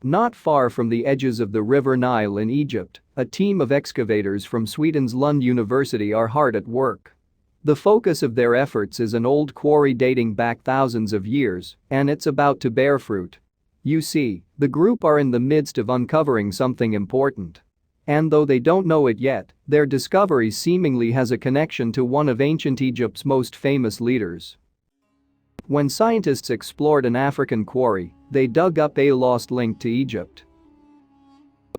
Not far from the edges of the River Nile in Egypt, a team of excavators from Sweden's Lund University are hard at work. The focus of their efforts is an old quarry dating back thousands of years, and it's about to bear fruit. You see, the group are in the midst of uncovering something important. And though they don't know it yet, their discovery seemingly has a connection to one of ancient Egypt's most famous leaders. When scientists explored an African quarry, they dug up a lost link to Egypt.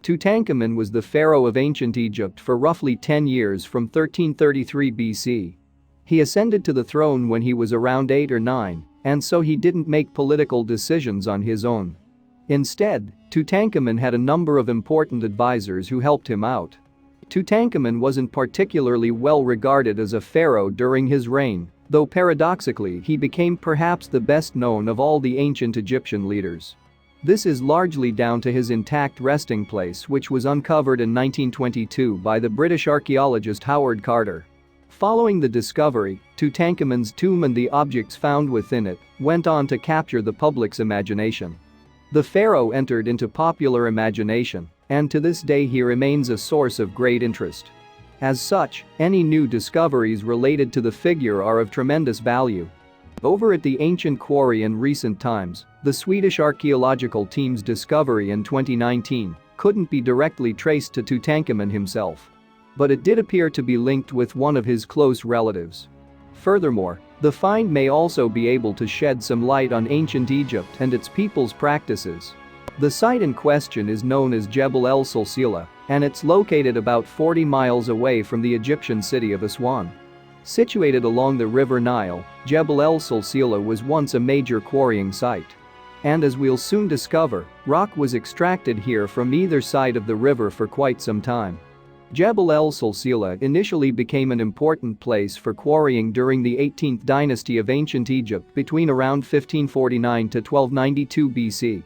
Tutankhamun was the pharaoh of ancient Egypt for roughly 10 years from 1333 BC. He ascended to the throne when he was around 8 or 9, and so he didn't make political decisions on his own. Instead, Tutankhamun had a number of important advisors who helped him out. Tutankhamun wasn't particularly well regarded as a pharaoh during his reign, though paradoxically he became perhaps the best known of all the ancient Egyptian leaders. This is largely down to his intact resting place, which was uncovered in 1922 by the British archaeologist Howard Carter. Following the discovery, Tutankhamun's tomb and the objects found within it went on to capture the public's imagination. The pharaoh entered into popular imagination, and to this day he remains a source of great interest. As such, any new discoveries related to the figure are of tremendous value. Over at the ancient quarry in recent times, the Swedish archaeological team's discovery in 2019 couldn't be directly traced to Tutankhamun himself. But it did appear to be linked with one of his close relatives. Furthermore, the find may also be able to shed some light on ancient Egypt and its people's practices. The site in question is known as Jebel el Silsila, and it's located about 40 miles away from the Egyptian city of Aswan. Situated along the River Nile, Jebel el Silsila was once a major quarrying site. And as we'll soon discover, rock was extracted here from either side of the river for quite some time. Jebel el Silsila initially became an important place for quarrying during the 18th dynasty of ancient Egypt between around 1549 to 1292 BC.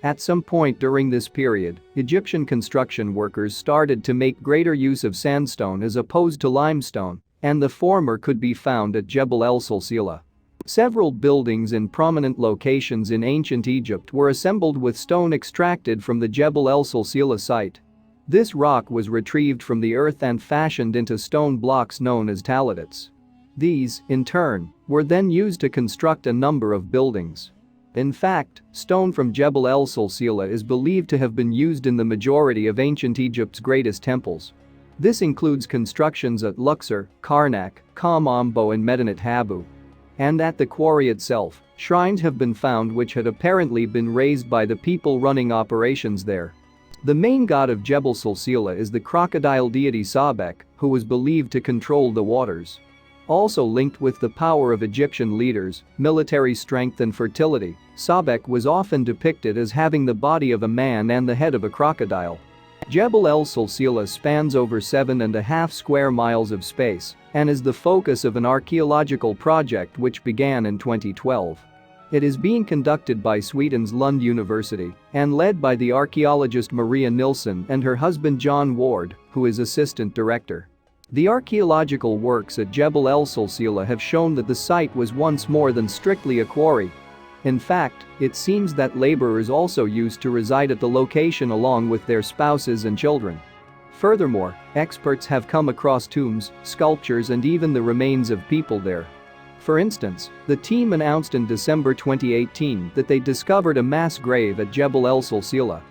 At some point during this period, Egyptian construction workers started to make greater use of sandstone as opposed to limestone, and the former could be found at Jebel el Silsila. Several buildings in prominent locations in ancient Egypt were assembled with stone extracted from the Jebel el Silsila site. This rock was retrieved from the earth and fashioned into stone blocks known as taladites. These, in turn, were then used to construct a number of buildings. In fact, stone from Jebel el Silsila is believed to have been used in the majority of ancient Egypt's greatest temples. This includes constructions at Luxor, Karnak, Kom Ombo and Medinet Habu. And at the quarry itself, shrines have been found which had apparently been raised by the people running operations there. The main god of Jebel Silsila is the crocodile deity Sabek, who was believed to control the waters. Also linked with the power of Egyptian leaders, military strength and fertility, Sabek was often depicted as having the body of a man and the head of a crocodile. Jebel el Silsila spans over 7.5 square miles of space and is the focus of an archaeological project which began in 2012. It is being conducted by Sweden's Lund University and led by the archaeologist Maria Nilsson and her husband John Ward, who is assistant director. The archaeological works at Jebel el Silsila have shown that the site was once more than strictly a quarry. In fact, it seems that laborers also used to reside at the location along with their spouses and children. Furthermore, experts have come across tombs, sculptures and even the remains of people there. For instance, the team announced in December 2018 that they discovered a mass grave at Jebel el Silsila.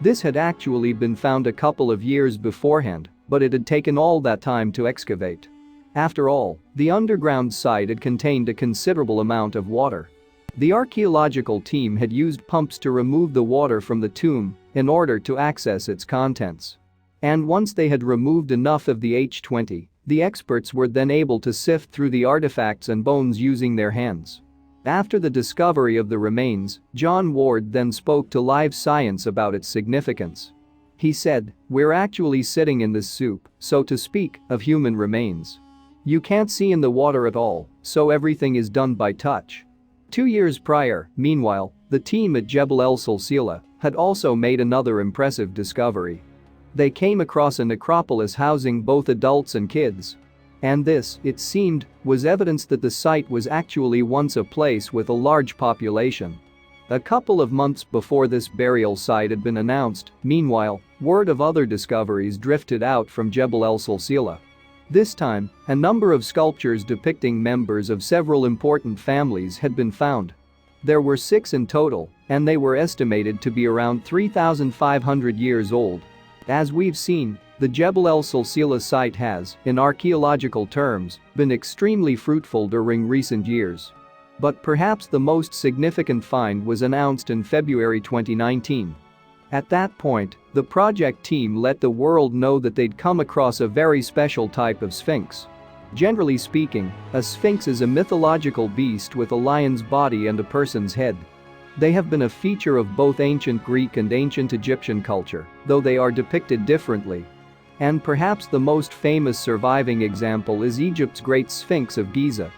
This had actually been found a couple of years beforehand, but it had taken all that time to excavate. After all, the underground site had contained a considerable amount of water. The archaeological team had used pumps to remove the water from the tomb in order to access its contents. And once they had removed enough of the H20, the experts were then able to sift through the artifacts and bones using their hands. After the discovery of the remains, John Ward then spoke to Live Science about its significance. He said, "We're actually sitting in this soup, so to speak, of human remains. You can't see in the water at all, so everything is done by touch." 2 years prior, meanwhile, the team at Jebel el Silsila had also made another impressive discovery. They came across a necropolis housing both adults and kids. And this, it seemed, was evidence that the site was actually once a place with a large population. A couple of months before this burial site had been announced, meanwhile, word of other discoveries drifted out from Jebel El Silsila. This time, a number of sculptures depicting members of several important families had been found. There were 6 in total, and they were estimated to be around 3,500 years old. As we've seen, the Jebel El Silsila site has, in archaeological terms, been extremely fruitful during recent years. But perhaps the most significant find was announced in February 2019. At that point, the project team let the world know that they'd come across a very special type of sphinx. Generally speaking, a sphinx is a mythological beast with a lion's body and a person's head. They have been a feature of both ancient Greek and ancient Egyptian culture, though they are depicted differently. And perhaps the most famous surviving example is Egypt's Great Sphinx of Giza.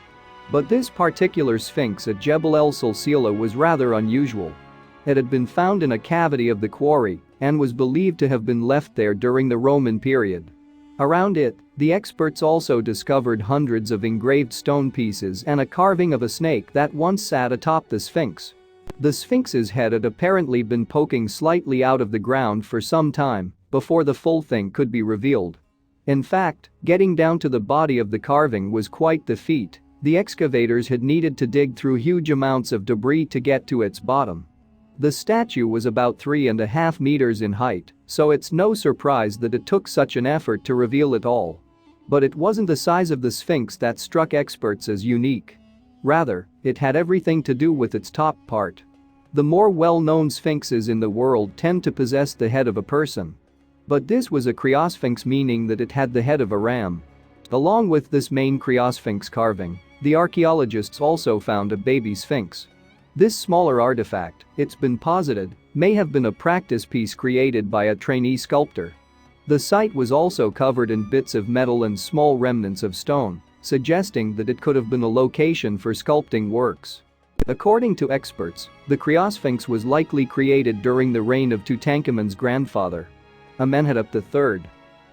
But this particular sphinx at Jebel El Silsila was rather unusual. It had been found in a cavity of the quarry and was believed to have been left there during the Roman period. Around it, the experts also discovered hundreds of engraved stone pieces and a carving of a snake that once sat atop the sphinx. The sphinx's head had apparently been poking slightly out of the ground for some time before the full thing could be revealed. In fact, getting down to the body of the carving was quite the feat. The excavators had needed to dig through huge amounts of debris to get to its bottom. The statue was about 3.5 meters in height, so it's no surprise that it took such an effort to reveal it all. But it wasn't the size of the sphinx that struck experts as unique. Rather, it had everything to do with its top part. The more well-known sphinxes in the world tend to possess the head of a person. But this was a cryosphinx, meaning that it had the head of a ram. Along with this main cryosphinx carving, the archaeologists also found a baby sphinx. This smaller artifact, it's been posited, may have been a practice piece created by a trainee sculptor. The site was also covered in bits of metal and small remnants of stone, suggesting that it could have been a location for sculpting works. According to experts, the cryosphinx was likely created during the reign of Tutankhamun's grandfather, Amenhotep III.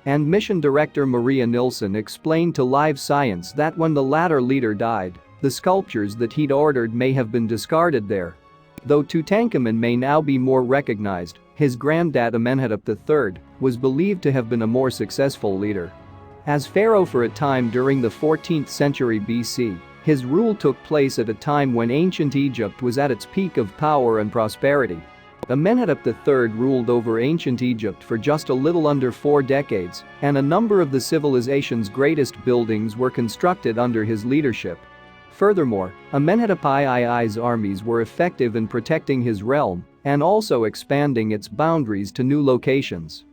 And mission director Maria Nilsson explained to Live Science that when the latter leader died, the sculptures that he'd ordered may have been discarded there. Though Tutankhamun may now be more recognized, his granddad Amenhotep III was believed to have been a more successful leader. As pharaoh for a time during the 14th century BC, his rule took place at a time when ancient Egypt was at its peak of power and prosperity. Amenhotep III ruled over ancient Egypt for just a little under 4 decades, and a number of the civilization's greatest buildings were constructed under his leadership. Furthermore, Amenhotep III's armies were effective in protecting his realm and also expanding its boundaries to new locations.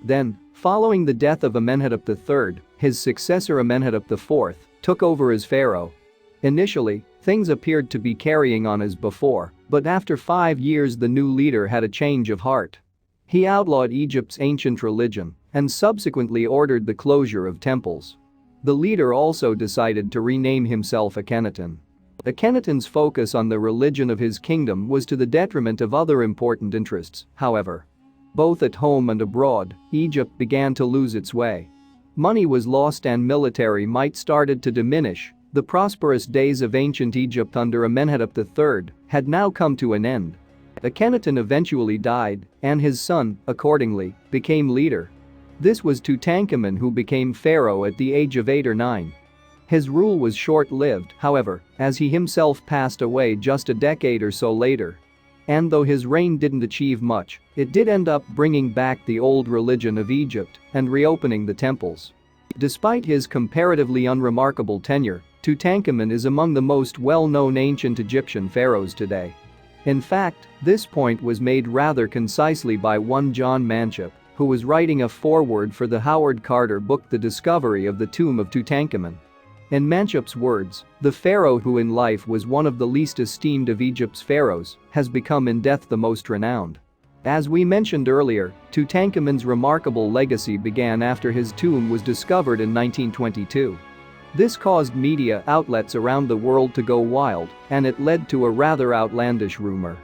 Then, following the death of Amenhotep III, his successor Amenhotep IV took over as pharaoh. Initially, things appeared to be carrying on as before, but after 5 years the new leader had a change of heart. He outlawed Egypt's ancient religion and subsequently ordered the closure of temples. The leader also decided to rename himself Akhenaten. Akhenaten's focus on the religion of his kingdom was to the detriment of other important interests, however. Both at home and abroad, Egypt began to lose its way. Money was lost and military might started to diminish. The prosperous days of ancient Egypt under Amenhotep III had now come to an end. Akhenaten eventually died, and his son, accordingly, became leader. This was Tutankhamun, who became pharaoh at the age of 8 or 9. His rule was short-lived, however, as he himself passed away just a decade or so later. And though his reign didn't achieve much, it did end up bringing back the old religion of Egypt and reopening the temples. Despite his comparatively unremarkable tenure, Tutankhamun is among the most well-known ancient Egyptian pharaohs today. In fact, this point was made rather concisely by one John Manship, who was writing a foreword for the Howard Carter book The Discovery of the Tomb of Tutankhamun. In Manship's words, the pharaoh who in life was one of the least esteemed of Egypt's pharaohs has become in death the most renowned. As we mentioned earlier, Tutankhamun's remarkable legacy began after his tomb was discovered in 1922. This caused media outlets around the world to go wild, and it led to a rather outlandish rumor.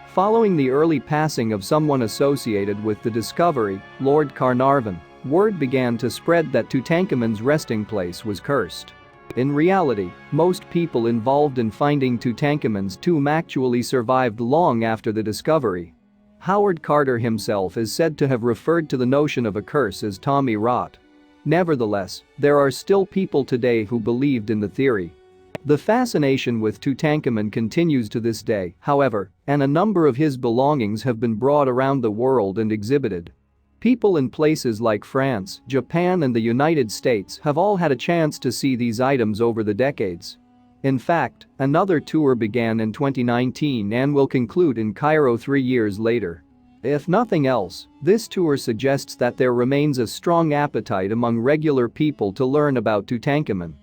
Following the early passing of someone associated with the discovery, Lord Carnarvon, word began to spread that Tutankhamun's resting place was cursed. In reality, most people involved in finding Tutankhamun's tomb actually survived long after the discovery. Howard Carter himself is said to have referred to the notion of a curse as Tommy rot. Nevertheless, there are still people today who believed in the theory. The fascination with Tutankhamun continues to this day, however, and a number of his belongings have been brought around the world and exhibited. People in places like France, Japan and the United States have all had a chance to see these items over the decades. In fact, another tour began in 2019 and will conclude in Cairo 3 years later. If nothing else, this tour suggests that there remains a strong appetite among regular people to learn about Tutankhamun.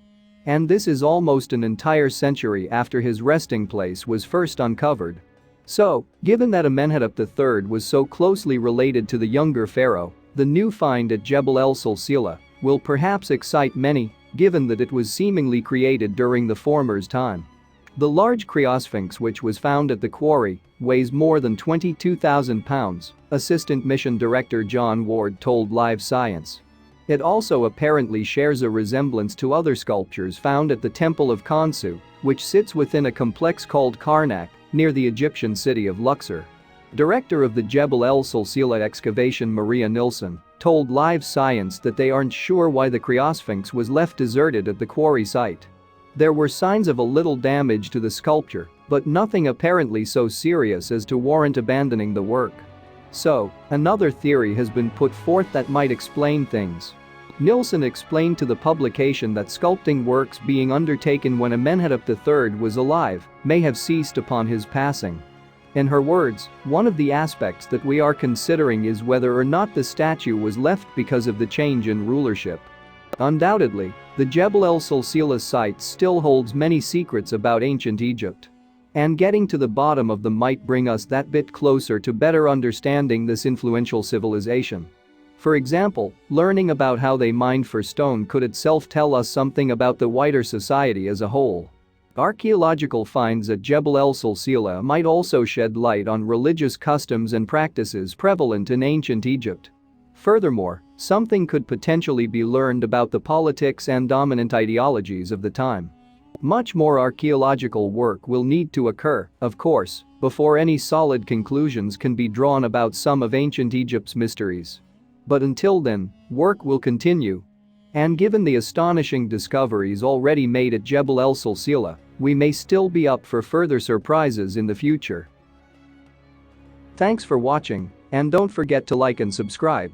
And this is almost an entire century after his resting place was first uncovered. So, given that Amenhotep III was so closely related to the younger pharaoh, the new find at Jebel el-Silsila will perhaps excite many, given that it was seemingly created during the former's time. The large Criosphinx, which was found at the quarry, weighs more than 22,000 pounds, Assistant Mission Director John Ward told Live Science. It also apparently shares a resemblance to other sculptures found at the Temple of Khonsu, which sits within a complex called Karnak, near the Egyptian city of Luxor. Director of the Jebel el-Silsila excavation Maria Nilsson told Live Science that they aren't sure why the Criosphinx was left deserted at the quarry site. There were signs of a little damage to the sculpture, but nothing apparently so serious as to warrant abandoning the work. So, another theory has been put forth that might explain things. Nilsson explained to the publication that sculpting works being undertaken when Amenhotep III was alive may have ceased upon his passing. In her words, one of the aspects that we are considering is whether or not the statue was left because of the change in rulership. Undoubtedly, the Jebel el-Silsila site still holds many secrets about ancient Egypt. And getting to the bottom of them might bring us that bit closer to better understanding this influential civilization. For example, learning about how they mined for stone could itself tell us something about the wider society as a whole. Archaeological finds at Jebel el-Silsila might also shed light on religious customs and practices prevalent in ancient Egypt. Furthermore, something could potentially be learned about the politics and dominant ideologies of the time. Much more archaeological work will need to occur, of course, before any solid conclusions can be drawn about some of ancient Egypt's mysteries. But until then, work will continue. And given the astonishing discoveries already made at Jebel el-Silsila, we may still be up for further surprises in the future. Thanks for watching, and don't forget to like and subscribe.